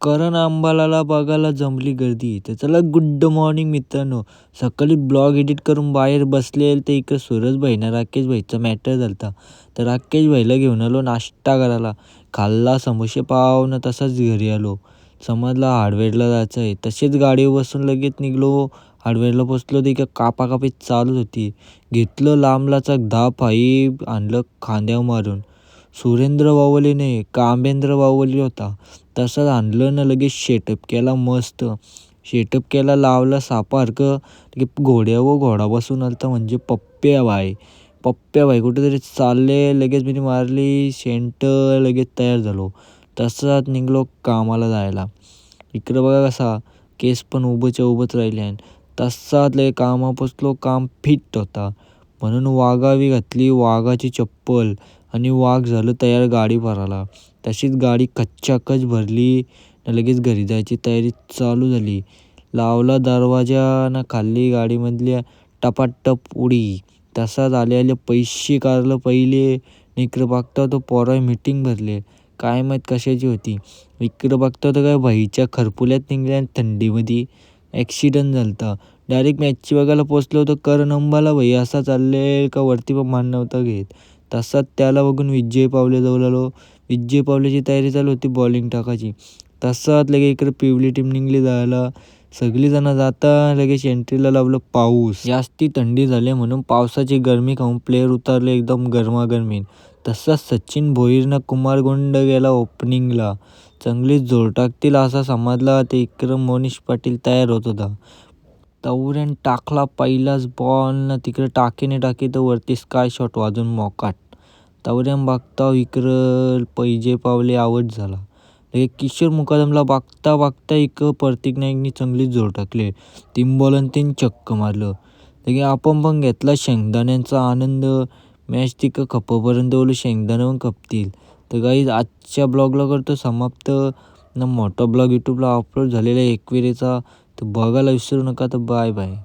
करण अंबालाला बघायला जमली गर्दी. तर चला गुड मॉर्निंग मित्रांनो. सकाळी ब्लॉग एडिट करून बाहेर बसले तर इकडं सूरज भाईना राकेश भाईचा मॅटर झालता. तर राकेश भाईला घेऊन आलो नाश्ता करायला. खाल्ला समोसे पाव न तसाच घरी आलो. समजला हार्डवेअरला जायचं आहे. तसेच गाडीवर बसून लगेच निघलो. हार्डवेअरला पोचलो तर इकडं कापाकापी चालूच होती. घेतलं लांबलाचा 10 पाईप आणलं खांद्यावर मारून. सुरेंद्र बाहुबलीने कांबेंद्र बाहुबली होता तसंच आणलं ना लगेच शेटअप केला मस्त. शेटअप केला लावला सापासारखं. घोड्यावर घोडा बसून आलता म्हणजे पप्प्या भाई. पप्प्या भाई कुठेतरी चालले लगेच मी मारली सेंट लगेच तयार झालो. तसाच निघलो कामाला जायला. इकडं बघा कसा केस पण उभंच्या उभंच राहिले आहे. तसाच लगे कामा पोचलो काम फिट होता म्हणून वाघावी घातली वाघाची चप्पल आणि वाघ झालं तयार गाडी भरायला. तशीच गाडी कच्च्याकच भरली न लगेच घरी जायची तयारी चालू झाली. लावला दरवाजा न खाल्ली गाडीमधल्या टपाटप उडी. तसाच आले आले पैसे काढलं पहिले. इकडं बघता तो पोरा मीटिंग भरले काय माहीत कशाची होती. इकडं बघता तर काय भाईच्या खरपुल्यात निघल्या थंडीमध्ये. ॲक्सिडेंट झालता. डायरेक्ट मॅचची बघायला पोचलो होतो. करण अंबाला भाई असा चालले का वरती पण मान नव्हता घेत. तसाच त्याला बघून विजय पावले जवळ आलो. विजय पावलेची तयारी चालू होती बॉलिंग टाकायची. तसाच लगे इकडे पिवळी टीम निघली जायला. सगळीजणं जाता लगेच एंट्रीला लावलं पाऊस. जास्ती थंडी झाली म्हणून पावसाची गरमी खाऊन प्लेयर उतरले एकदम गरमागरमी. तसाच सचिन भोईरनं कुमार गोंड गेला ओपनिंगला. चांगलीच जोर टाकतील असा समजला ते इकडं मोनिश पाटील तयार होत होता. तवऱ्यान टाकला पहिलाच बॉल ना तिकडे टाकीने टाकी तर वरती स्काय शॉट वाजून मोकाट. तवऱ्यान बघता इकडं पैजे पावले आउट झाला. लगे किशोर मुकादमला बघता बघता इकडं प्रतीक नाईकनी चांगलीच जोर टाकले. 3 बॉल आणि 3 चक्क मारलं. लगे आपण पण घेतला शेंगदाण्यांचा आनंद. मॅच तिकडं खप्पपर्यंत बोलू शेंगदाणे पण खपतील. तर गाईज आजच्या ब्लॉगला करतो समाप्त. ना मोठा ब्लॉग यूट्यूबला अपलोड झालेला आहे एकविरेचा. तर बघायला विसरू नका. तर बाय बाय.